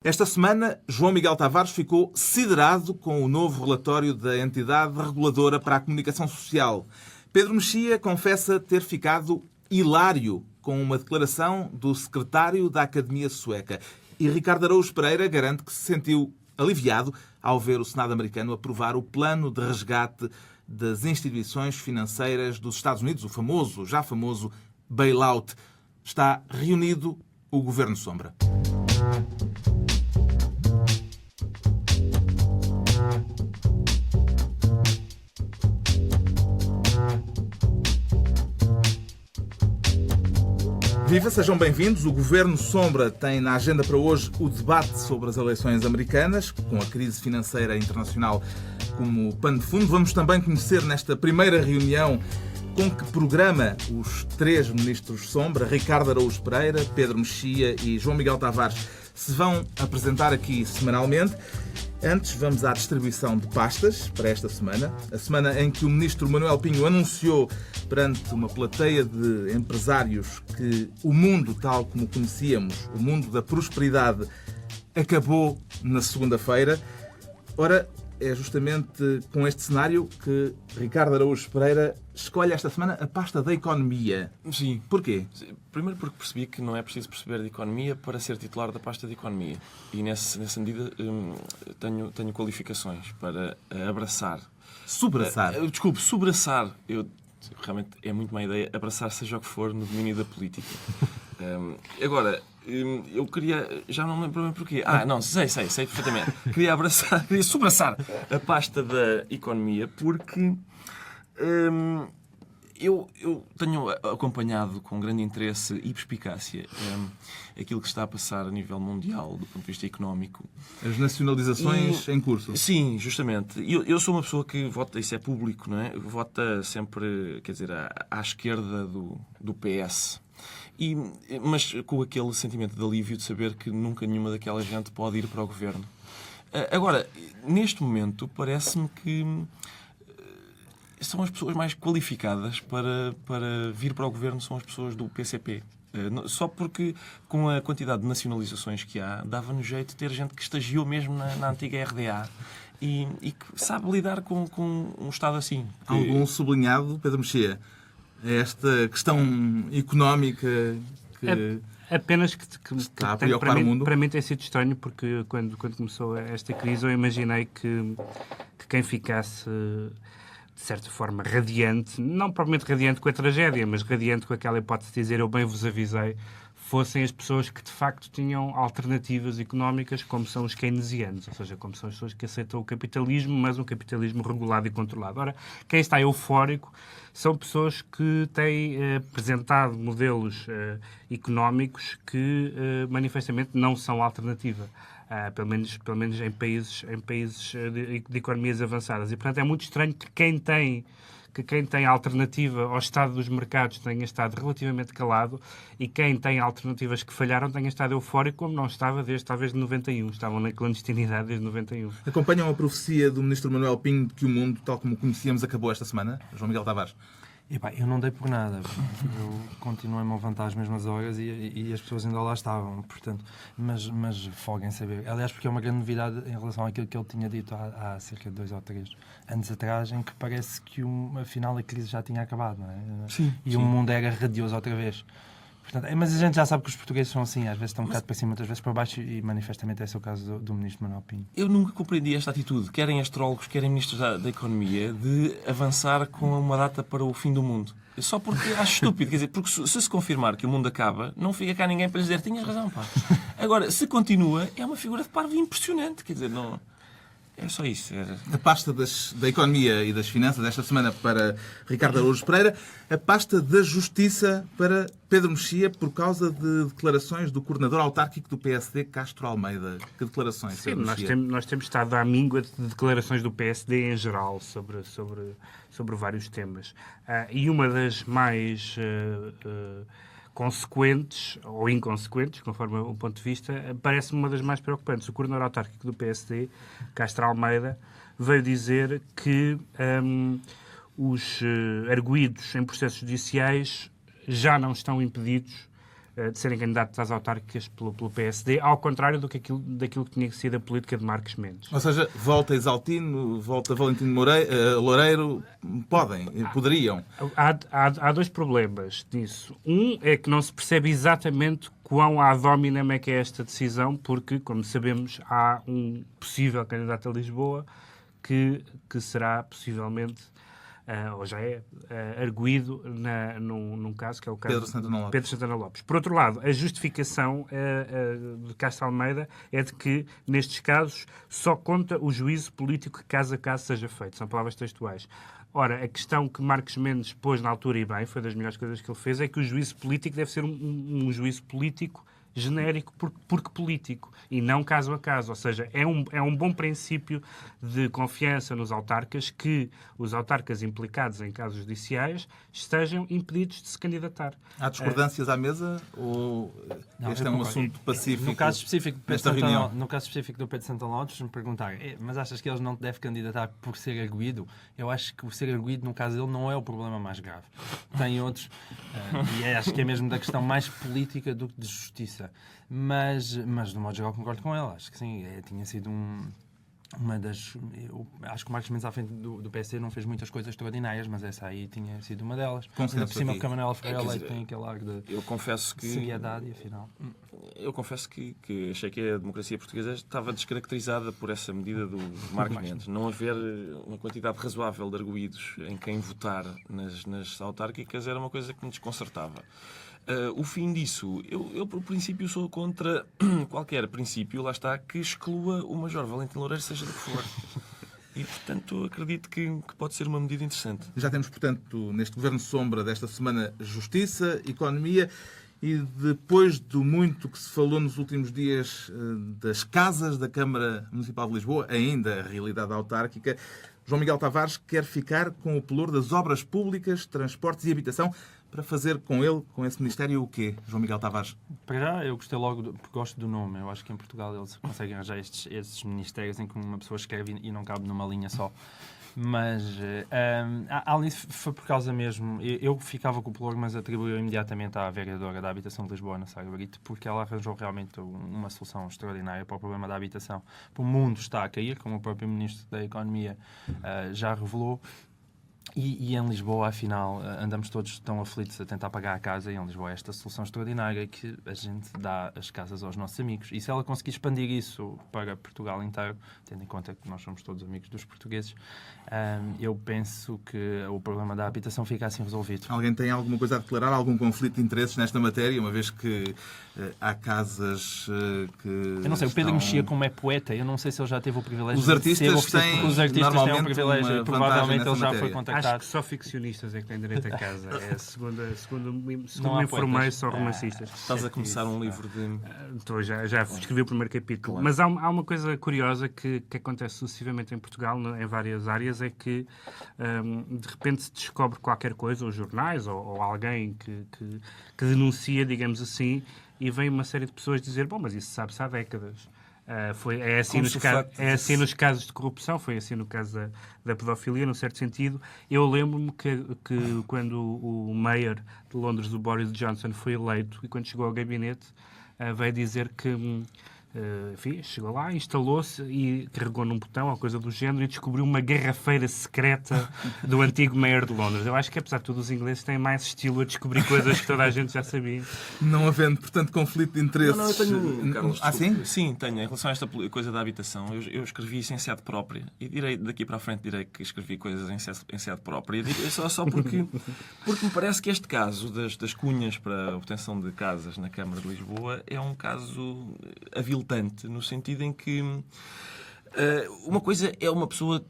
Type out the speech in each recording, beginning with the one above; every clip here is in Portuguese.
Esta semana, João Miguel Tavares ficou siderado com o novo relatório da entidade reguladora para a comunicação social. Pedro Mexia confessa ter ficado hilário com uma declaração do secretário da Academia Sueca. E Ricardo Araújo Pereira garante que se sentiu aliviado ao ver o Senado americano aprovar o plano de resgate das instituições financeiras dos Estados Unidos, o já famoso bailout. Está reunido o Governo Sombra. Viva, sejam bem-vindos. O Governo Sombra tem na agenda para hoje o debate sobre as eleições americanas, com a crise financeira internacional como pano de fundo. Vamos também conhecer nesta primeira reunião com que programa os três ministros Sombra, Ricardo Araújo Pereira, Pedro Mexia e João Miguel Tavares, se vão apresentar aqui semanalmente. Antes, vamos à distribuição de pastas para esta semana. A semana em que o ministro Manuel Pinho anunciou perante uma plateia de empresários que o mundo tal como o conhecíamos, o mundo da prosperidade, acabou na segunda-feira. Ora, é justamente com este cenário que Ricardo Araújo Pereira escolhe esta semana a pasta da economia. Sim. Porquê? Primeiro porque percebi que não é preciso perceber de economia para ser titular da pasta de economia. E nessa medida tenho qualificações para abraçar. Sobraçar. Sobraçar. Realmente é muito má ideia abraçar seja o que for no domínio da política. Agora, eu queria... Já não me lembro bem porquê. Não, sei perfeitamente. Queria sobraçar a pasta da economia porque... Eu tenho acompanhado com grande interesse e perspicácia aquilo que está a passar a nível mundial do ponto de vista económico. As nacionalizações em curso. Sim, justamente. Eu sou uma pessoa que vota, isso é público, não é? Vota sempre, quer dizer, à esquerda do PS. Mas com aquele sentimento de alívio de saber que nunca nenhuma daquela gente pode ir para o governo. Agora, neste momento, parece-me que são as pessoas mais qualificadas para vir para o governo, são as pessoas do PCP. Só porque, com a quantidade de nacionalizações que há, dava-nos jeito de ter gente que estagiou mesmo na antiga RDA e que sabe lidar com um Estado assim. Algum sublinhado, Pedro Mexia, esta questão económica que... Apenas que está a preocupar o mundo? Para mim tem sido estranho, porque quando começou esta crise eu imaginei que quem ficasse de certa forma radiante, não propriamente radiante com a tragédia, mas radiante com aquela hipótese de dizer eu bem vos avisei, fossem as pessoas que de facto tinham alternativas económicas, como são os keynesianos, ou seja, como são as pessoas que aceitam o capitalismo, mas um capitalismo regulado e controlado. Ora, quem está eufórico são pessoas que têm apresentado modelos económicos que manifestamente não são alternativa. Pelo menos em países de economias avançadas. E, portanto, é muito estranho que quem tem alternativa ao estado dos mercados tenha estado relativamente calado e quem tem alternativas que falharam tenha estado eufórico, como não estava desde talvez de 91. Estavam na clandestinidade desde 91. Acompanham a profecia do ministro Manuel Pinho de que o mundo, tal como o conhecíamos, acabou esta semana? João Miguel Tavares. Eu não dei por nada. Eu continuei-me a levantar às mesmas horas e as pessoas ainda lá estavam. Portanto, mas folga em saber. Aliás, porque é uma grande novidade em relação àquilo que ele tinha dito há cerca de 2 ou 3 anos atrás, em que parece que afinal a crise já tinha acabado, não é? Sim. O mundo era radioso outra vez. Portanto, mas a gente já sabe que os portugueses são assim, às vezes estão um bocado para cima, outras vezes para baixo, e manifestamente esse é o caso do ministro Manuel Pinho. Eu nunca compreendi esta atitude, querem astrólogos, querem ministros da Economia, de avançar com uma data para o fim do mundo. Só porque acho estúpido, quer dizer, porque se confirmar que o mundo acaba, não fica cá ninguém para lhes dizer tinhas razão, pá. Agora, se continua, é uma figura de parvo impressionante, quer dizer, não... É só isso. A pasta da Economia e das Finanças esta semana para Ricardo Araújo Pereira. A pasta da Justiça para Pedro Mexia por causa de declarações do coordenador autárquico do PSD, Castro Almeida. Que declarações, Sim, Pedro Mexia? nós temos estado à míngua de declarações do PSD em geral sobre vários temas. E uma das mais consequentes ou inconsequentes, conforme o ponto de vista, parece-me uma das mais preocupantes. O coordenador autárquico do PSD, Castro Almeida, veio dizer que os arguidos em processos judiciais já não estão impedidos de serem candidatos às autárquicas pelo PSD, ao contrário daquilo que tinha sido a política de Marcos Mendes. Ou seja, volta Exaltino, volta Valentino Loureiro, poderiam. Há dois problemas nisso. Um é que não se percebe exatamente quão ad hominem é que é esta decisão, porque, como sabemos, há um possível candidato a Lisboa que será possivelmente, ou já é, arguído num caso que é o caso de Pedro Santana Lopes. Por outro lado, a justificação de Castro Almeida é de que, nestes casos, só conta o juízo político que caso a caso seja feito. São palavras textuais. Ora, a questão que Marcos Mendes pôs na altura, e bem, foi das melhores coisas que ele fez, é que o juízo político deve ser um juízo político genérico porque político e não caso a caso. Ou seja, é um bom princípio de confiança nos autarcas que os autarcas implicados em casos judiciais estejam impedidos de se candidatar. Há discordâncias à mesa ou este é um assunto pacífico? No caso específico do Pedro Santana Lopes, se me perguntarem, mas achas que eles não devem candidatar por ser arguido? Eu acho que o ser arguido, no caso dele, não é o problema mais grave. Tem outros, e acho que é mesmo da questão mais política do que de justiça. Mas do modo geral, concordo com ele. Acho que sim, tinha sido uma das... acho que o Marcos Mendes à frente do PSD não fez muitas coisas extraordinárias, mas essa aí tinha sido uma delas. Ainda por cima, porque a Manuela Ferreira Leite tem aquele ar de seriedade e afinal... Eu confesso que achei que a democracia portuguesa estava descaracterizada por essa medida do Marcos Mendes. Não haver uma quantidade razoável de arguídos em quem votar nas autárquicas era uma coisa que me desconcertava. O fim disso, eu por princípio sou contra qualquer princípio, lá está, que exclua o Major Valentino Loureiro, seja do que for. E, portanto, acredito que pode ser uma medida interessante. Já temos, portanto, neste Governo Sombra desta semana, Justiça, Economia e depois do muito que se falou nos últimos dias das casas da Câmara Municipal de Lisboa, ainda a realidade autárquica, João Miguel Tavares quer ficar com o pelour das obras públicas, transportes e habitação para fazer com ele, com esse Ministério, o quê, João Miguel Tavares? Para já, eu gostei logo, porque gosto do nome. Eu acho que em Portugal eles conseguem arranjar estes ministérios em que uma pessoa escreve e não cabe numa linha só. Mas, além disso, foi por causa mesmo... Eu ficava com o pelour, mas atribuí imediatamente à vereadora da Habitação de Lisboa, Ana Sara Brito, porque ela arranjou realmente uma solução extraordinária para o problema da habitação. O mundo está a cair, como o próprio Ministro da Economia já revelou. E em Lisboa, afinal, andamos todos tão aflitos a tentar pagar a casa, e em Lisboa é esta solução extraordinária que a gente dá as casas aos nossos amigos. E se ela conseguir expandir isso para Portugal inteiro, tendo em conta que nós somos todos amigos dos portugueses, eu penso que o problema da habitação fica assim resolvido. Alguém tem alguma coisa a declarar? Algum conflito de interesses nesta matéria, uma vez que há casas que eu não sei, o Pedro Mexia, como é poeta, eu não sei se ele já teve o privilégio os artistas de ser os artistas têm um privilégio, provavelmente ele já foi contactado. Acho que só ficcionistas é que têm direito a casa. Segundo me informei, só romancistas. Estás a começar um livro de... Já escrevi o primeiro capítulo. Claro. Mas há uma coisa curiosa que acontece sucessivamente em Portugal, em várias áreas, é que de repente se descobre qualquer coisa, ou jornais, ou alguém que denuncia, digamos assim, e vem uma série de pessoas dizer, bom, mas isso sabe-se há décadas. É assim nos casos de corrupção, foi assim no caso da pedofilia, num certo sentido. Eu lembro-me que quando o mayor de Londres, o Boris Johnson, foi eleito, e quando chegou ao gabinete, veio dizer que enfim, chegou lá, instalou-se e carregou num botão, ou coisa do género, e descobriu uma garrafeira secreta do antigo mayor de Londres. Eu acho que, apesar de tudo, os ingleses têm mais estilo a descobrir coisas que toda a gente já sabia. Não havendo, portanto, conflito de interesses... Não, eu tenho, Carlos, sim? Sim, tenho. Em relação a esta coisa da habitação, eu escrevi isso em sede própria. E daqui para a frente direi que escrevi coisas em sede própria. Só porque me parece que este caso das cunhas para a obtenção de casas na Câmara de Lisboa é um caso aviltante, no sentido em que uma coisa é uma pessoa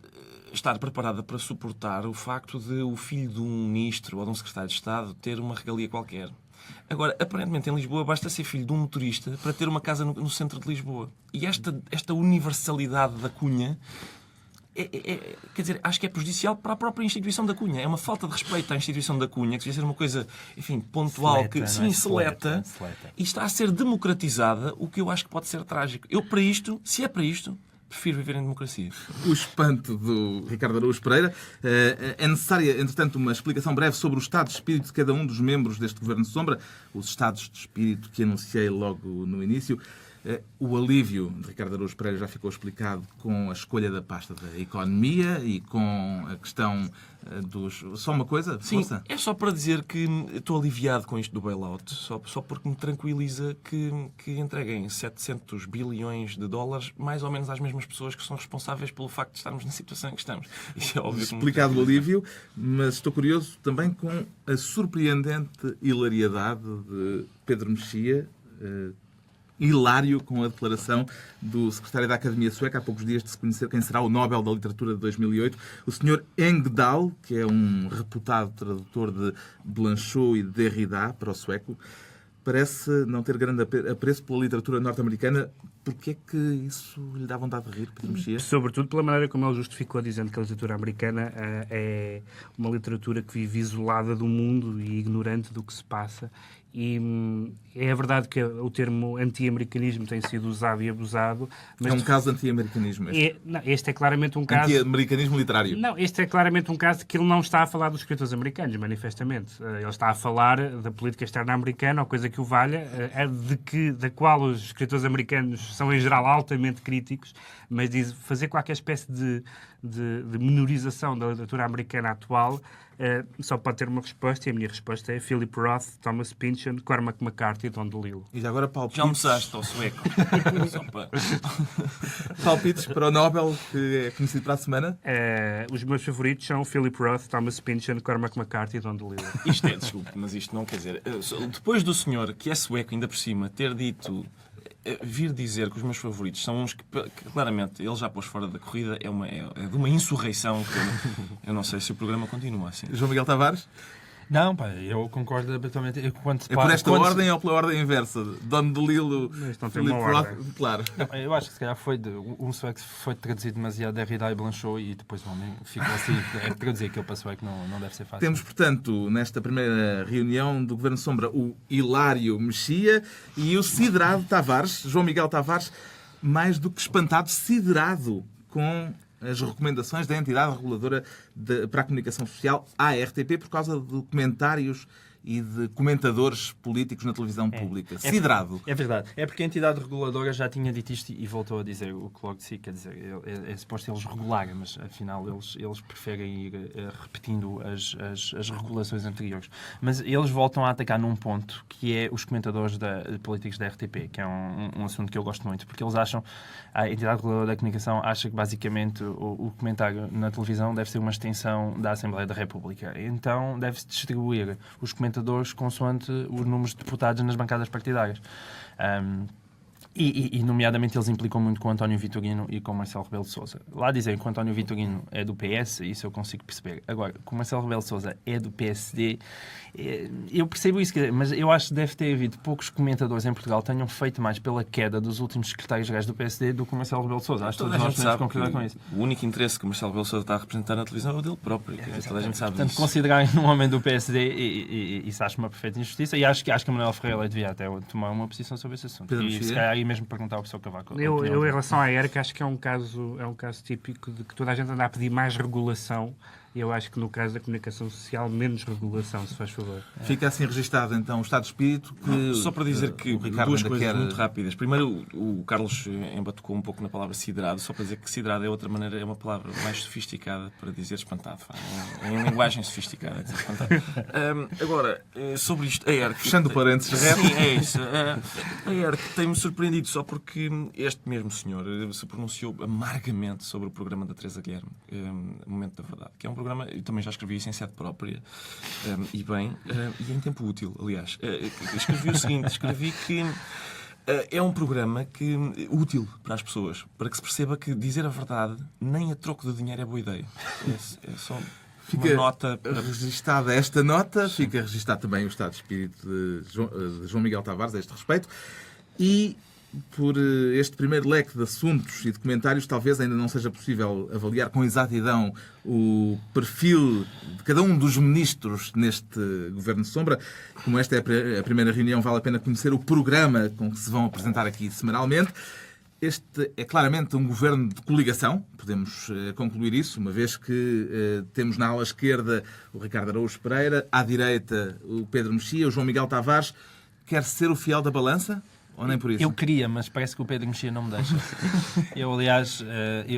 estar preparada para suportar o facto de o filho de um ministro ou de um secretário de Estado ter uma regalia qualquer. Agora, aparentemente em Lisboa basta ser filho de um motorista para ter uma casa no centro de Lisboa. E esta universalidade da cunha quer dizer, acho que é prejudicial para a própria instituição da cunha. É uma falta de respeito à instituição da cunha, que devia ser uma coisa, enfim, pontual, seleta, e está a ser democratizada, o que eu acho que pode ser trágico. Se é para isto, Prefiro viver em democracia. O espanto do Ricardo Araújo Pereira. É necessária, entretanto, uma explicação breve sobre o estado de espírito de cada um dos membros deste Governo de Sombra, os estados de espírito que anunciei logo no início. O alívio de Ricardo Araújo Pereira já ficou explicado com a escolha da pasta da economia e com a questão dos... Só uma coisa? Sim, Força. é só para dizer que estou aliviado com isto do bailout, só porque me tranquiliza que entreguem 700 bilhões de dólares mais ou menos às mesmas pessoas que são responsáveis pelo facto de estarmos na situação em que estamos. Isso é óbvio. Explicado o alívio, mas estou curioso também com a surpreendente hilariedade de Pedro Mexia, hilário com a declaração do secretário da Academia Sueca, há poucos dias de se conhecer quem será o Nobel da Literatura de 2008, o Sr. Engdahl, que é um reputado tradutor de Blanchot e de Derrida para o sueco. Parece não ter grande apreço pela literatura norte-americana. Porquê é que isso lhe dá vontade de rir, Pedro Mexia? Sobretudo pela maneira como ele justificou, dizendo que a literatura americana é uma literatura que vive isolada do mundo e ignorante do que se passa. E é verdade que o termo anti-americanismo tem sido usado e abusado. Mas é um caso de anti-americanismo este. Este é claramente um caso... Anti-americanismo literário. Não, este é claramente um caso que ele não está a falar dos escritores americanos, manifestamente. Ele está a falar da política externa americana, ou coisa que o valha, da qual os escritores americanos são, em geral, altamente críticos, mas diz fazer qualquer espécie de menorização da literatura americana atual só pode ter uma resposta, e a minha resposta é Philip Roth, Thomas Pynchon, Cormac McCarthy e Don DeLillo. E agora palpites... Já almoçaste ao sueco. Só para... Palpites para o Nobel, que é conhecido para a semana? Os meus favoritos são Philip Roth, Thomas Pynchon, Cormac McCarthy e Don DeLillo. Isto é, desculpe, mas isto não quer dizer... Depois do senhor, que é sueco ainda por cima, ter dito... Vir dizer que os meus favoritos são uns que claramente ele já pôs fora da corrida é de uma insurreição que eu não sei se o programa continua assim. João Miguel Tavares? Não, pá, eu concordo absolutamente. É por esta ordem ou pela ordem inversa? Don DeLillo, Philip Roth, claro. Não, eu acho que se calhar um sueco foi traduzido demasiado Derrida e Blanchot e depois o homem ficou assim. Traduzir aquilo para sueco não deve ser fácil. Temos, portanto, nesta primeira reunião do Governo Sombra, o Hilário Mexia e o siderado Tavares, João Miguel Tavares, mais do que espantado, siderado com as recomendações da entidade reguladora para a comunicação social, a RTP, por causa de documentários e de comentadores políticos na televisão pública. Siderado. É verdade. É porque a entidade reguladora já tinha dito isto e voltou a dizer o que logo de si. Quer dizer, é suposto eles regularem, mas afinal eles preferem ir repetindo as regulações anteriores. Mas eles voltam a atacar num ponto que é os comentadores políticos da RTP, que é um assunto que eu gosto muito, porque eles acham, a entidade reguladora da comunicação acha que basicamente o comentário na televisão deve ser uma extensão da Assembleia da República. Então deve-se distribuir os comentadores consoante os números de deputados nas bancadas partidárias. E, nomeadamente, eles implicam muito com o António Vitorino e com o Marcelo Rebelo de Sousa. Lá dizem que o António Vitorino é do PS, isso eu consigo perceber. Agora, que o Marcelo Rebelo de Sousa é do PSD, eu percebo isso, mas eu acho que deve ter havido poucos comentadores em Portugal que tenham feito mais pela queda dos últimos secretários-gerais do PSD do que o Marcelo Rebelo de Sousa. Acho que todos nós podemos concordar com isso. O único interesse que o Marcelo Rebelo de Sousa está a representar na televisão é o dele próprio. Toda a gente sabe Portanto, disso. considerarem um homem do PSD, isso acho uma perfeita injustiça, e acho que a Manuel Ferreira devia até tomar uma posição sobre esse assunto. Pedro E Mexia? se calhar aí mesmo perguntar ao professor Cavaco. Eu, em relação à ERC, acho que é um caso típico de que toda a gente anda a pedir mais regulação. E eu acho que no caso da comunicação social, menos regulação, se faz favor. Fica assim registado, então, o estado de espírito que... Só para dizer que o Ricardo duas ainda coisas quer... muito rápidas. Primeiro, o Carlos embatucou um pouco na palavra siderado, só para dizer que siderado é outra maneira, é uma palavra mais sofisticada para dizer espantado. Em linguagem sofisticada, dizer espantado. Agora, sobre isto, a ERC... Fechando o parênteses, Sim, é isso. A ERC tem-me surpreendido só porque este mesmo senhor se pronunciou amargamente sobre o programa da Teresa Guilherme, Momento da Verdade, que é um programa, eu também já escrevi isso em sede própria, e bem, e em tempo útil, aliás. Escrevi o seguinte, escrevi que é um programa útil para as pessoas, para que se perceba que dizer a verdade nem a troco de dinheiro é boa ideia. É só uma nota... registada esta nota, fica registado também o estado de espírito de João Miguel Tavares a este respeito. E por este primeiro leque de assuntos e de comentários, talvez ainda não seja possível avaliar com exatidão o perfil de cada um dos ministros neste Governo de Sombra. Como esta é a primeira reunião, vale a pena conhecer o programa com que se vão apresentar aqui semanalmente. Este é claramente um governo de coligação, podemos concluir isso, uma vez que temos na ala esquerda o Ricardo Araújo Pereira, à direita o Pedro Mexia, o João Miguel Tavares. Quer ser o fiel da balança? Ou nem por isso? Eu queria, mas parece que o Pedro Mexia não me deixa. Aliás,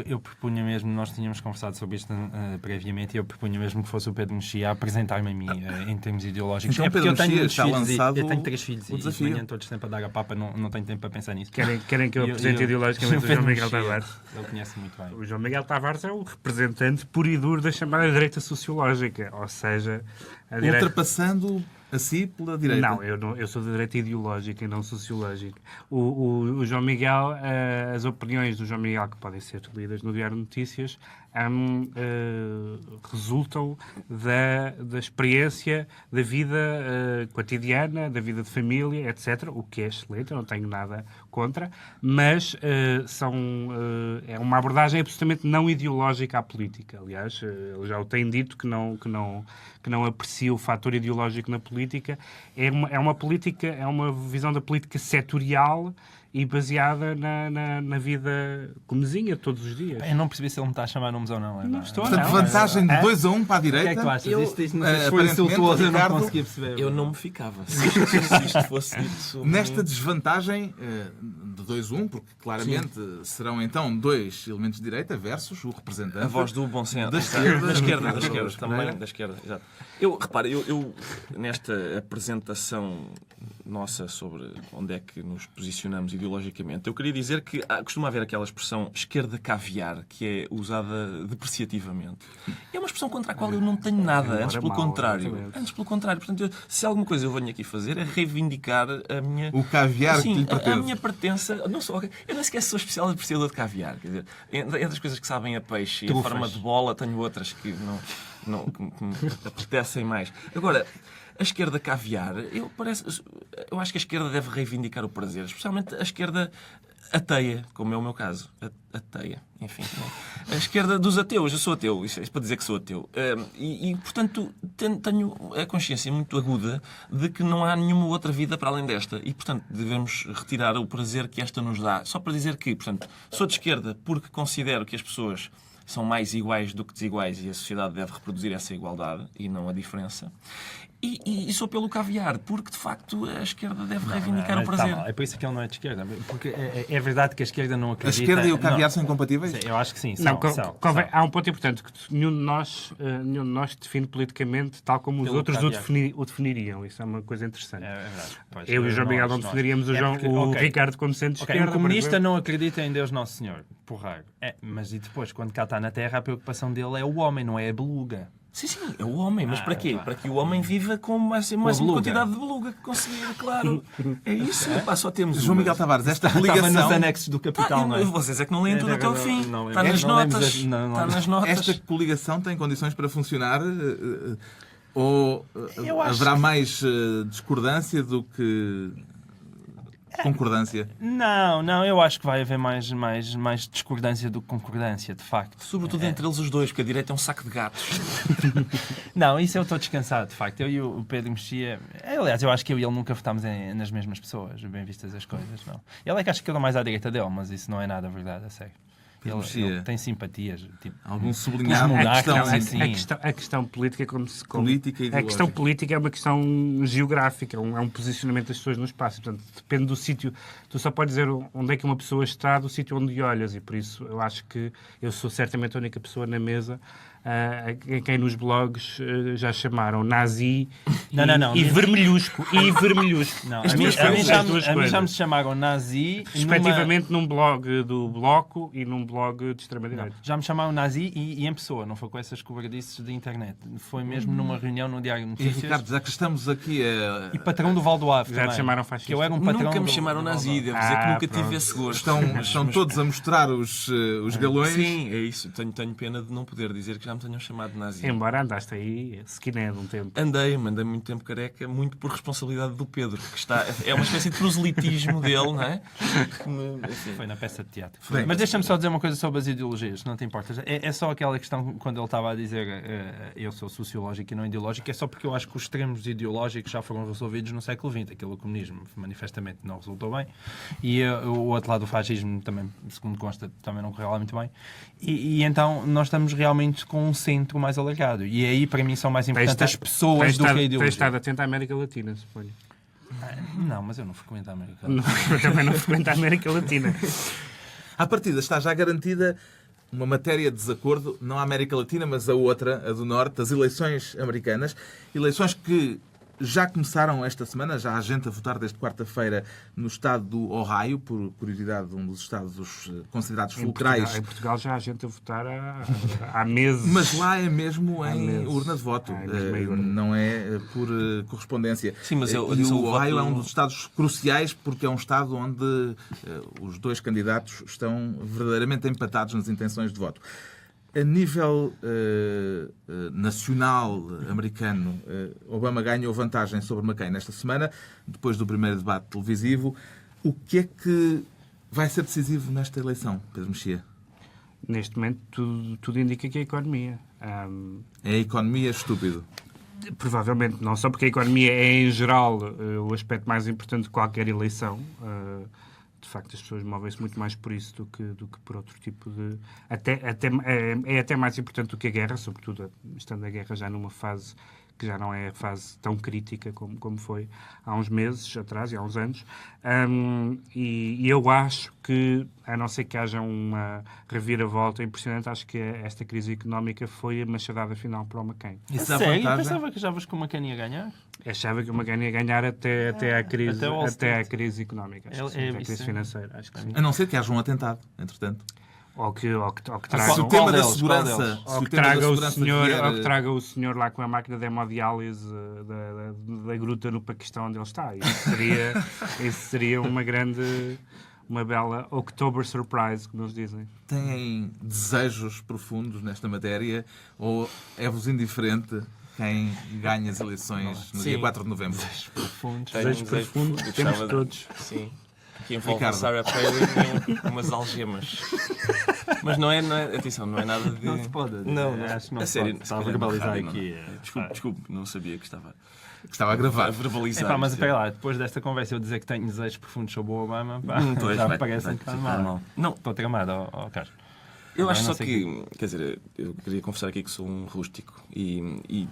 eu propunha mesmo, nós tínhamos conversado sobre isto previamente, e eu propunha mesmo que fosse o Pedro Mexia a apresentar-me a mim em termos ideológicos. Então, Pedro Mexia está lançado eu tenho 3 filhos o e desafio. de manhã todos sempre a dar a papa, não tenho tempo para pensar nisso. Querem que eu apresente ideologicamente o João Miguel Tavares? Ele conhece muito bem. O João Miguel Tavares é o representante puro e duro da chamada direita sociológica, ou seja, a direita... Ultrapassando a si pela direita. Não, eu sou da direita ideológica e não sociológica. O João Miguel, as opiniões do João Miguel que podem ser lidas no Diário de Notícias resultam da experiência da vida cotidiana, da vida de família, etc. O que é excelente, eu não tenho nada contra, mas é uma abordagem absolutamente não ideológica à política. Aliás, ele já o tem dito que não aprecia o fator ideológico na política. É uma visão da política setorial e baseada na vida comezinha todos os dias. Eu não percebi se ele me está a chamar nomes ou não. Não estou, Portanto, não. vantagem de 2-1 para a O que direita. é que tu achas? Isto não sei se foi aparentemente, insultuoso, eu não Ricardo, conseguia perceber. Eu não me ficava. Se isto fosse dito sobre... Nesta desvantagem de 2-1, porque claramente serão então 2 elementos de direita versus o representante. A voz do bom senso. Da esquerda. Da esquerda, Ricardo também Pereira. da esquerda, exato. Repare, nesta apresentação nossa sobre onde é que nos posicionamos ideologicamente, eu queria dizer que costuma haver aquela expressão esquerda caviar, que é usada depreciativamente. É uma expressão contra a qual eu não tenho nada, antes pelo contrário. Portanto, se alguma coisa eu venho aqui fazer é reivindicar a minha... O caviar que lhe pertence. a minha pertença... Não sou, eu nem sequer sou especial apreciador de caviar. Quer dizer, entre as coisas que sabem a peixe e a forma de bola, tenho outras que que me apetecem mais. Agora, a esquerda caviar, eu acho que a esquerda deve reivindicar o prazer, especialmente a esquerda ateia, como é o meu caso. Ateia, enfim. A esquerda dos ateus. Eu sou ateu, isso é para dizer que sou ateu. Portanto, tenho a consciência muito aguda de que não há nenhuma outra vida para além desta. E, portanto, devemos retirar o prazer que esta nos dá. Só para dizer que, portanto, sou de esquerda porque considero que as pessoas são mais iguais do que desiguais e a sociedade deve reproduzir essa igualdade e não a diferença. E sou pelo caviar, porque de facto a esquerda deve reivindicar o prazer. É por isso que ele não é de esquerda. Porque é verdade que a esquerda não acredita... A esquerda e o caviar são incompatíveis? Eu acho que sim. Há um ponto importante, que nenhum de nós define politicamente tal como os Pelo outros caviar. o definiriam. Isso é uma coisa interessante. É verdade. Pois, Eu e o João Miguel não definiríamos o Ricardo como sendo de esquerda. Um comunista por exemplo. não acredita em Deus Nosso Senhor, porra. Mas e depois, quando cá está na Terra, a preocupação dele é o homem, não é a beluga. Sim, é o homem. Mas para quê? Para que o homem viva com mais quantidade de beluga que conseguir, claro. É isso. Só temos João Miguel Tavares, esta Estava coligação... nos anexos do Capital, não é? Vocês é que não leem tudo até ao fim. Está nas notas. Está nas notas. Esta coligação tem condições para funcionar ou haverá mais discordância do que concordância? Não, eu acho que vai haver mais discordância do que concordância, de facto. Sobretudo entre eles os dois, porque a direita é um saco de gatos. Não, isso eu estou descansado, de facto. Eu e o Pedro Mexia... Aliás, eu acho que eu e ele nunca votámos nas mesmas pessoas, bem vistas as coisas, não. Ele é que acha que eu dou mais à direita dele, mas isso não é nada verdade, a sério. Ele tem simpatias. Tipo, algum sublinhado? A questão política, política e a questão política é uma questão geográfica, é um posicionamento das pessoas no espaço. Portanto, depende do sítio. Tu só podes dizer onde é que uma pessoa está do sítio onde olhas, e por isso eu acho que eu sou certamente a única pessoa na mesa a quem nos blogs já chamaram nazi e vermelhusco. Não, a mim já me chamaram nazi, respectivamente num blog do Bloco e num blog de extrema-direita. Já me chamaram nazi e em pessoa, não foi com essas covardices de internet. Foi mesmo numa reunião no Diário de Notícias. E Ricardo, já que estamos aqui E patrão do Valdoave já te chamaram fascista? Que eu era um patrão nunca me chamaram nazi, devo dizer que nunca tive esse gosto. Estão todos a mostrar os galões. Sim, é isso. Tenho pena de não poder dizer que já me tenham chamado nazi. Embora andaste aí skinhead um tempo. Andei muito tempo careca, muito por responsabilidade do Pedro, que é uma espécie de proselitismo dele, não é? Foi na peça de teatro. Bem, mas deixa-me só dizer uma coisa sobre as ideologias, se não te importas. É só aquela questão, quando ele estava a dizer eu sou sociológico e não ideológico, é só porque eu acho que os extremos ideológicos já foram resolvidos no século XX. Aquilo, o comunismo, manifestamente não resultou bem. E o outro lado, do fascismo, também, segundo consta, também não correu lá muito bem. E então nós estamos realmente com um centro mais alargado. E aí, para mim, são mais importantes as pessoas do que a ideologia. Tens estado atento à América Latina, suponho. Não, mas eu não frequento a América Latina. Eu também não frequento a América Latina. À partida está já garantida uma matéria de desacordo, não a América Latina, mas a outra, a do Norte, as eleições americanas. Eleições que já começaram esta semana, já há gente a votar desde quarta-feira no estado do Ohio, por curiosidade, um dos estados considerados fulcrais. Em Portugal já há gente a votar há meses. Mas lá é mesmo em urna de voto, não é por correspondência. Sim, mas e o Ohio é um dos estados cruciais porque é um estado onde os dois candidatos estão verdadeiramente empatados nas intenções de voto. A nível nacional americano, Obama ganhou vantagem sobre McCain nesta semana, depois do primeiro debate televisivo. O que é que vai ser decisivo nesta eleição, Pedro Mexia? Neste momento, tudo indica que é a economia. É a economia estúpido? Provavelmente não, só porque a economia é, em geral, o aspecto mais importante de qualquer eleição. De facto, as pessoas movem-se muito mais por isso do que por outro tipo de... É até mais importante do que a guerra, sobretudo estando a guerra já numa fase que já não é a fase tão crítica como foi há uns meses atrás e há uns anos. E eu acho que, a não ser que haja uma reviravolta impressionante, acho que esta crise económica foi a machadada final para o McCain. Sério? Pensava que achavas que o McCain ia ganhar? Achava que o McCain ia ganhar até a crise económica, até a crise financeira. Acho que sim. A não ser que haja um atentado, entretanto. Ou que tragam... Se o tema da segurança... Ou que traga o senhor lá com a máquina de hemodiálise da gruta no Paquistão onde ele está. Isso seria uma bela October Surprise, que nos dizem. Têm desejos profundos nesta matéria ou é-vos indiferente quem ganha as eleições no dia 4 de novembro? Desejos profundos, temos todos. Sim. Que envolve a Sarah Palin e umas algemas. Mas não é, atenção, não é nada de... Não se pode. Não, acho que não se pode. Está a verbalizar aqui. Desculpe, não sabia que estava a gravar. A verbalizar. Mas espera lá, depois desta conversa eu dizer que tenho desejos profundos sobre o Obama, já parece um bocado mal. Não, estou tramado, Carlos. Eu acho só que, quer dizer, eu queria confessar aqui que sou um rústico e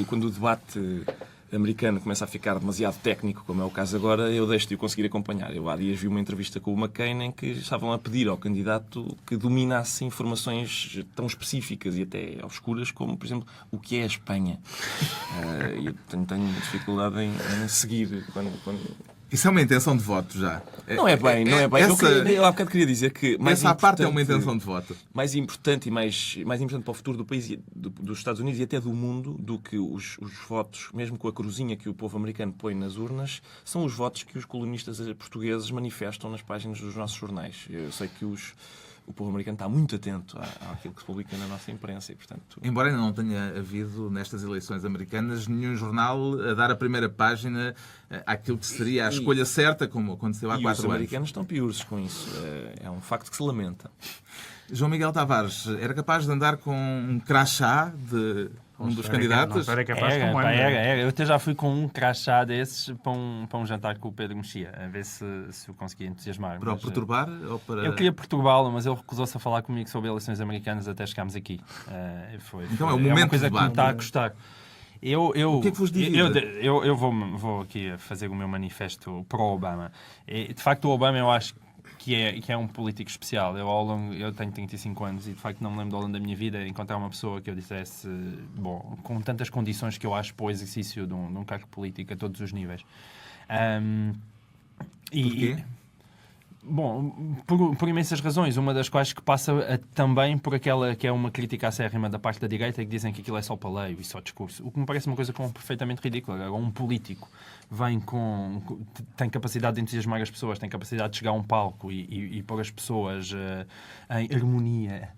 quando o debate americano começa a ficar demasiado técnico, como é o caso agora, eu deixo de o conseguir acompanhar. Eu há dias vi uma entrevista com o McCain em que estavam a pedir ao candidato que dominasse informações tão específicas e até obscuras como, por exemplo, o que é a Espanha. Eu tenho dificuldade em seguir quando... Isso é uma intenção de voto já. Não é bem. Eu há bocado queria dizer que... Essa parte é uma intenção de voto. Mais importante e mais importante para o futuro do país, dos Estados Unidos e até do mundo, do que os votos, mesmo com a cruzinha que o povo americano põe nas urnas, são os votos que os colunistas portugueses manifestam nas páginas dos nossos jornais. Eu sei que o povo americano está muito atento àquilo que se publica na nossa imprensa e, portanto... Embora ainda não tenha havido, nestas eleições americanas, nenhum jornal a dar a primeira página àquilo que seria a escolha certa, como aconteceu há 4 anos. E os americanos estão piores com isso. É um facto que se lamenta. João Miguel Tavares era capaz de andar com um crachá de um dos candidatos? Era capaz como era. Eu até já fui com um crachá desses para um jantar com o Pedro Mexia, a ver se eu conseguia entusiasmar. Para o perturbar? Ou para... Eu queria perturbá-lo, mas ele recusou-se a falar comigo sobre eleições americanas até chegarmos aqui. Então é o momento uma coisa de que me está a custar. O que é que vos divide? Eu vou aqui fazer o meu manifesto pró-Obama. De facto, o Obama eu acho que é um político especial. Eu tenho 35 anos e, de facto, não me lembro ao longo da minha vida encontrar uma pessoa que eu dissesse, bom, com tantas condições que eu acho para o exercício de um cargo político a todos os níveis. Porquê? Bom, por imensas razões, uma das quais que passa também por aquela que é uma crítica acérrima da parte da direita, que dizem que aquilo é só paleio e só discurso, o que me parece uma coisa perfeitamente ridícula. Agora, um político tem capacidade de entusiasmar as pessoas, tem capacidade de chegar a um palco e pôr as pessoas em harmonia,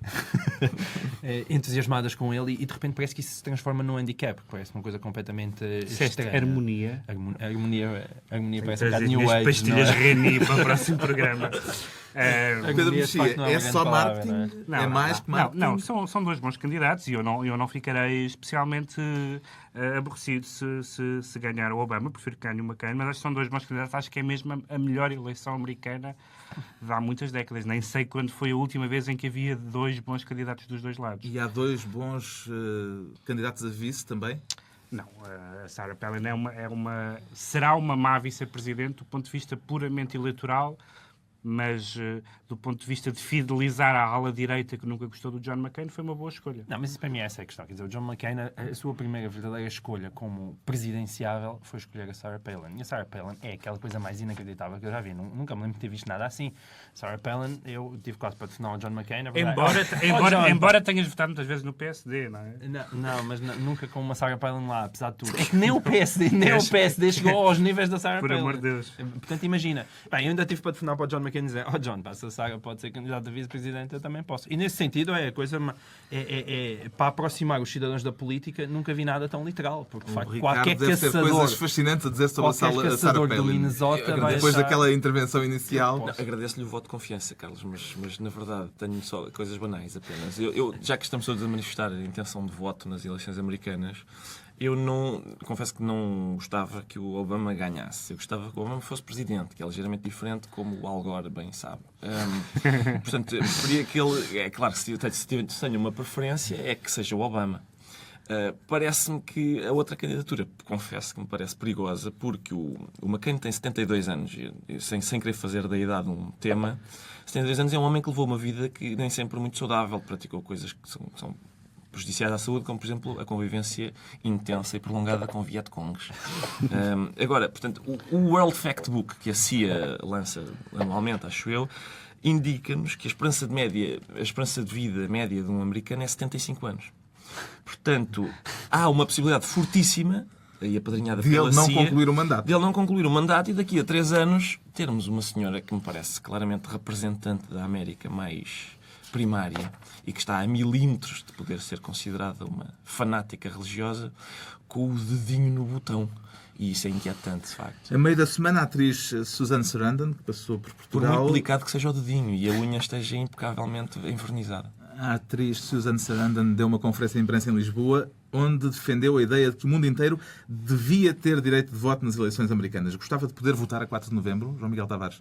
entusiasmadas com ele, e de repente parece que isso se transforma num handicap, parece uma coisa completamente estranha. Harmonia. Harmonia parece um bocado New Age. Pastilhas Reni para o próximo programa. Pedro Mexia, é só marketing? Não, é mais que marketing? Não, são dois bons candidatos e eu não ficarei especialmente aborrecido se ganhar o Obama. Prefiro que ganhe o McCain, mas acho que são dois bons candidatos. Acho que é mesmo a melhor eleição americana de há muitas décadas. Nem sei quando foi a última vez em que havia dois bons candidatos dos dois lados. E há dois bons candidatos a vice também? Não, a Sarah Palin será uma má vice-presidente do ponto de vista puramente eleitoral, mas do ponto de vista de fidelizar a ala direita que nunca gostou do John McCain, foi uma boa escolha. Não, mas isso para mim é essa a questão. Quer dizer, o John McCain, a sua primeira verdadeira escolha como presidenciável foi escolher a Sarah Palin. E a Sarah Palin é aquela coisa mais inacreditável que eu já vi. Nunca me lembro de ter visto nada assim. Sarah Palin, eu tive quase para defender o John McCain. Embora tenhas votado muitas vezes no PSD, não é? Não, mas nunca com uma Sarah Palin lá, apesar de tudo. É que nem o PSD chegou aos níveis da Sarah Palin. Por amor de Deus. Portanto, imagina. Bem, eu ainda tive para defender para o John McCain e dizer, John, se a Sarah pode ser candidata a vice-presidente, eu também posso. E nesse sentido, a coisa para aproximar os cidadãos da política, nunca vi nada tão literal. Porque, de facto, qualquer caçador... coisas fascinantes a dizer sobre a Sarah Palin. Do Minnesota depois daquela intervenção inicial. Agradeço-lhe o voto de confiança, Carlos, mas na verdade tenho só coisas banais apenas. Já que estamos todos a manifestar a intenção de voto nas eleições americanas, confesso que não gostava que o Obama ganhasse. Eu gostava que o Obama fosse presidente, que é ligeiramente diferente, como o Al Gore bem sabe. Portanto, preferia que ele... É claro que se tenho uma preferência, é que seja o Obama. Parece-me que a outra candidatura, confesso que me parece perigosa, porque o McCain tem 72 anos, e sem querer fazer da idade um tema, 72 anos é um homem que levou uma vida que nem sempre muito saudável, praticou coisas que são prejudiciais à saúde, como, por exemplo, a convivência intensa e prolongada com Vietcongs. Agora, portanto, o World Factbook, que a CIA lança anualmente, acho eu, indica-nos que a esperança de vida média de um americano é 75 anos. Portanto, há uma possibilidade fortíssima, aí apadrinhada pela CIA, de ele não concluir o mandato e daqui a 3 anos termos uma senhora que me parece claramente representante da América mais primária e que está a milímetros de poder ser considerada uma fanática religiosa, com o dedinho no botão. E isso é inquietante, de facto. A meio da semana, a atriz Susan Sarandon, que passou por Portugal... Por muito delicado que seja o dedinho e a unha esteja impecavelmente envernizada. A atriz Susan Sarandon deu uma conferência de imprensa em Lisboa onde defendeu a ideia de que o mundo inteiro devia ter direito de voto nas eleições americanas. Gostava de poder votar a 4 de novembro, João Miguel Tavares?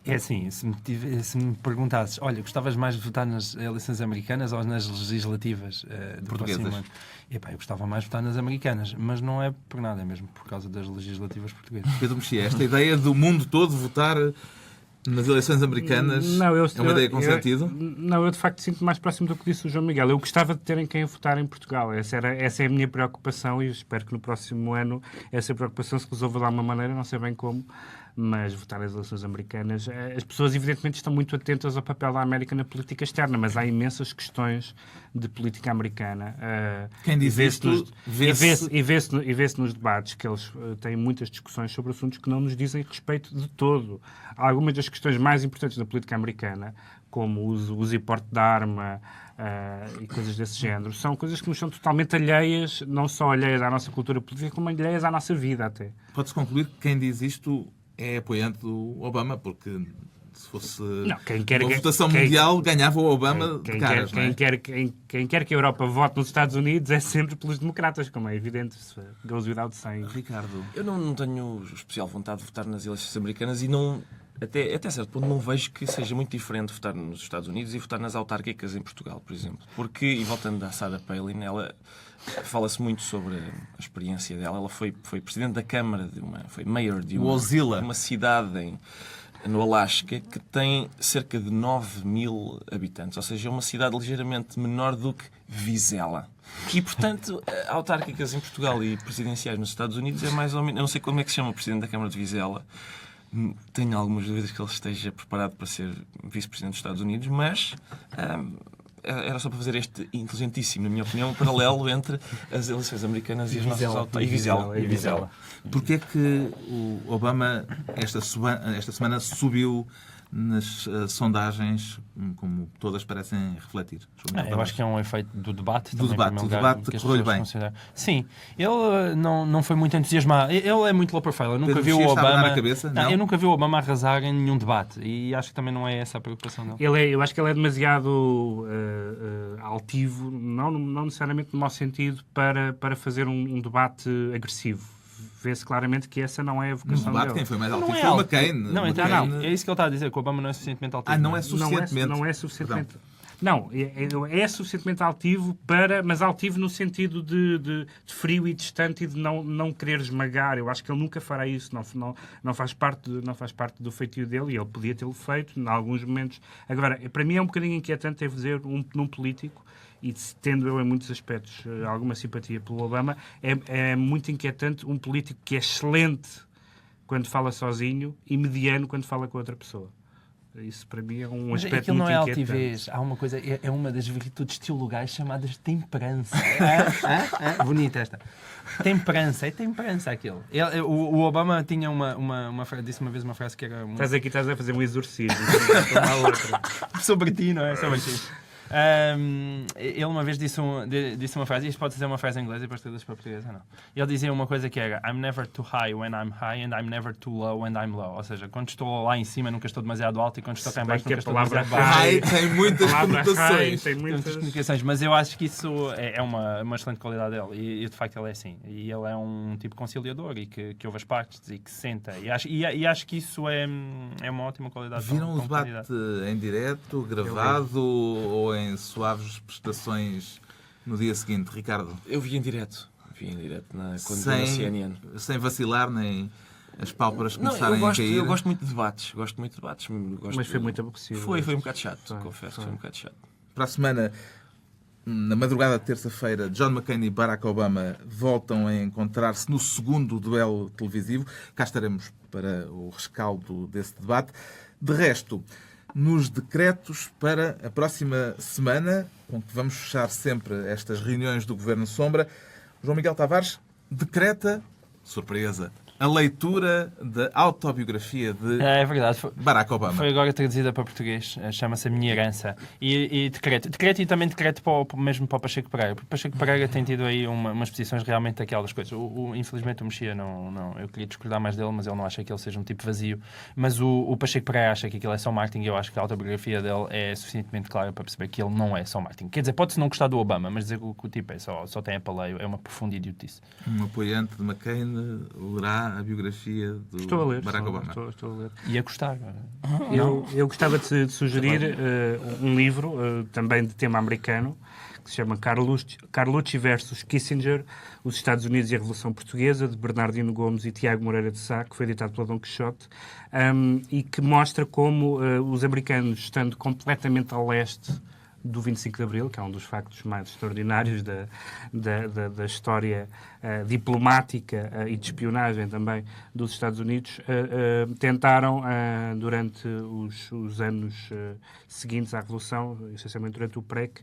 É assim, se me perguntasses, olha, gostavas mais de votar nas eleições americanas ou nas legislativas do próximo ano? Eu gostava mais de votar nas americanas, mas não é por nada, é mesmo por causa das legislativas portuguesas. Pedro Mexia, esta ideia do mundo todo votar nas eleições americanas é uma ideia com sentido? Não, eu de facto sinto mais próximo do que disse o João Miguel. Eu gostava de terem quem votar em Portugal. Essa é a minha preocupação e espero que no próximo ano essa preocupação se resolva de alguma maneira, não sei bem como, mas votar nas eleições americanas... As pessoas, evidentemente, estão muito atentas ao papel da América na política externa, mas há imensas questões de política americana. Quem diz isto vê-se nos debates que eles têm muitas discussões sobre assuntos que não nos dizem respeito de todo. Algumas das questões mais importantes da política americana, como o uso e porte de arma e coisas desse género, são coisas que nos são totalmente alheias, não só alheias à nossa cultura política, como alheias à nossa vida até. Pode-se concluir que quem diz isto é apoiante do Obama, porque se fosse uma votação mundial, ganhava o Obama de caras. Quem quer que a Europa vote nos Estados Unidos é sempre pelos democratas, como é evidente. Goes without saying. Ricardo. Eu não tenho especial vontade de votar nas eleições americanas e não... Até certo ponto não vejo que seja muito diferente votar nos Estados Unidos e votar nas autárquicas em Portugal, por exemplo. Porque, e voltando à Sarah Palin, ela... Fala-se muito sobre a experiência dela. Ela foi presidente da Câmara, foi mayor de uma cidade no Alasca que tem cerca de 9.000 habitantes. Ou seja, é uma cidade ligeiramente menor do que Vizela. E, portanto, autárquicas em Portugal e presidenciais nos Estados Unidos é mais ou menos... Eu não sei como é que se chama o presidente da Câmara de Vizela. Tenho algumas dúvidas que ele esteja preparado para ser vice-presidente dos Estados Unidos, mas... era só para fazer este inteligentíssimo, na minha opinião, paralelo entre as eleições americanas e as nossas autarquias. E Vizela. Porquê é que o Obama esta semana subiu nas sondagens, como todas parecem refletir? Eu acho que é um efeito do debate. Do debate. O debate correu-lhe bem. Sim. Ele não foi muito entusiasmado. Ele é muito low profile. Eu nunca vi o Obama... Eu nunca vi o Obama arrasar em nenhum debate. E acho que também não é essa a preocupação dele. Eu acho que ele é demasiado altivo, não necessariamente no mau sentido, para fazer um debate agressivo. Vê-se claramente que essa não é a vocação dele. Quem foi mais altivo foi o McCain. Não, é isso que ele está a dizer, que o Obama não é suficientemente altivo. Não é suficientemente. Não é suficientemente. Não, é suficientemente altivo, mas altivo no sentido de frio e distante e de não querer esmagar. Eu acho que ele nunca fará isso. Não faz parte do feitio dele, e ele podia tê-lo feito em alguns momentos. Agora, para mim é um bocadinho inquietante, devo dizer, num político, e tendo eu em muitos aspectos alguma simpatia pelo Obama, é muito inquietante um político que é excelente quando fala sozinho e mediano quando fala com outra pessoa. Isso para mim é um aspecto muito inquietante. Mas aquilo não é altivez. Há uma coisa, é uma das virtudes teologais chamadas temperança. Bonita esta. Temperança, é temperança aquilo. O Obama tinha disse uma vez uma frase que era... Estás a fazer um exorcismo. Sobre ti, não é? Sobre ti. Ele uma vez disse uma frase, isto pode ser uma frase em inglês e depois todas para português, não? Ele dizia uma coisa que era: I'm never too high when I'm high and I'm never too low when I'm low. Ou seja, quando estou lá em cima nunca estou demasiado alto e quando estou cá em baixo nunca estou demasiado baixo. High tem muitas conotações. Tem muitas comunicações, mas eu acho que isso é uma excelente qualidade dele e de facto ele é assim. E ele é um tipo conciliador e que ouve as partes e que se senta. E acho que isso é uma ótima qualidade. Viram o debate em direto, gravado ou em suaves prestações no dia seguinte, Ricardo? Eu vi em direto na CNN. Sem vacilar, nem as pálpebras começarem a cair. Eu gosto muito de debates. Mas foi muito aborrecido. Foi um bocado chato, confesso que foi um bocado chato. Para a semana, na madrugada de terça-feira, John McCain e Barack Obama voltam a encontrar-se no segundo duelo televisivo. Cá estaremos para o rescaldo desse debate. De resto, nos decretos para a próxima semana, com que vamos fechar sempre estas reuniões do Governo Sombra, João Miguel Tavares decreta, surpresa, a leitura da autobiografia de Barack Obama. Foi agora traduzida para português, chama-se A Minha Herança. E decreto e também decreto mesmo para o Pacheco Pereira. Porque o Pacheco Pereira tem tido aí umas posições realmente daquelas coisas. Infelizmente o Mexia não. Eu queria discordar mais dele, mas ele não acha que ele seja um tipo vazio. Mas o Pacheco Pereira acha que aquilo é só marketing e eu acho que a autobiografia dele é suficientemente clara para perceber que ele não é só marketing. Quer dizer, pode-se não gostar do Obama, mas dizer que o tipo só tem apaleio é uma profunda idiotice. Um apoiante de McCain lerá a biografia do Barack Obama. Estou a ler. E a gostar. Eu gostava de sugerir um livro, também de tema americano, que se chama Carlucci versus Kissinger, os Estados Unidos e a Revolução Portuguesa, de Bernardino Gomes e Tiago Moreira de Sá, que foi editado pela Dom Quixote, e que mostra como os americanos, estando completamente a leste do 25 de Abril, que é um dos factos mais extraordinários da história diplomática e de espionagem também dos Estados Unidos, tentaram, durante os anos seguintes à Revolução, essencialmente durante o PREC,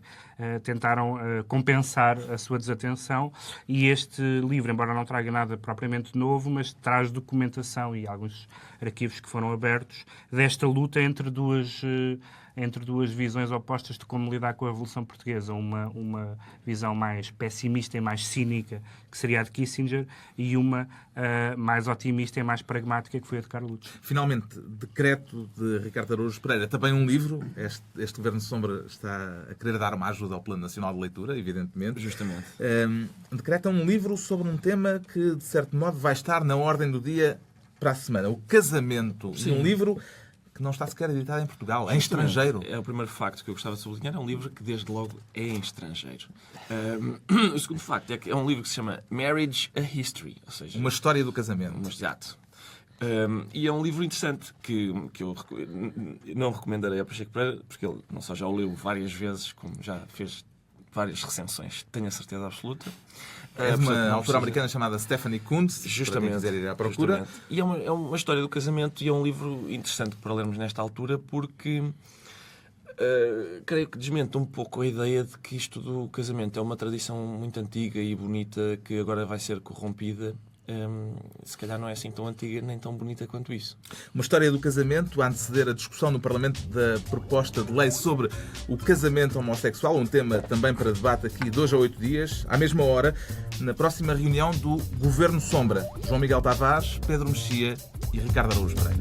tentaram compensar a sua desatenção, e este livro, embora não traga nada propriamente novo, mas traz documentação e alguns arquivos que foram abertos desta luta entre duas visões opostas de como lidar com a Revolução Portuguesa. Uma visão mais pessimista e mais cínica, que seria a de Kissinger, e uma mais otimista e mais pragmática, que foi a de Carlucci. Finalmente, decreto de Ricardo Araújo Pereira. Também um livro. Este Governo Sombra está a querer dar uma ajuda ao Plano Nacional de Leitura, evidentemente. Justamente. Decreta um livro sobre um tema que, de certo modo, vai estar na ordem do dia para a semana. O casamento. Sim. Um livro que não está sequer editado em Portugal, em estrangeiro. É o primeiro facto que eu gostava de sublinhar. É um livro que, desde logo, é em estrangeiro. O segundo facto é que é um livro que se chama Marriage, a History. Ou seja, uma história do casamento. Exato. E é um livro interessante que eu não recomendarei ao Pacheco Pereira, porque ele não só já o leu várias vezes, como já fez várias recensões, tenho a certeza absoluta. É uma autora americana chamada Stephanie Kuntz, justamente, para quem quiser ir à procura. Justamente. E é uma história do casamento, e é um livro interessante para lermos nesta altura, porque creio que desmente um pouco a ideia de que isto do casamento é uma tradição muito antiga e bonita que agora vai ser corrompida. Se calhar não é assim tão antiga nem tão bonita quanto isso. Uma história do casamento a anteceder a discussão no Parlamento da proposta de lei sobre o casamento homossexual, um tema também para debate aqui 2 a 8 dias, à mesma hora, na próxima reunião do Governo Sombra. João Miguel Tavares, Pedro Mexia e Ricardo Araújo Pereira.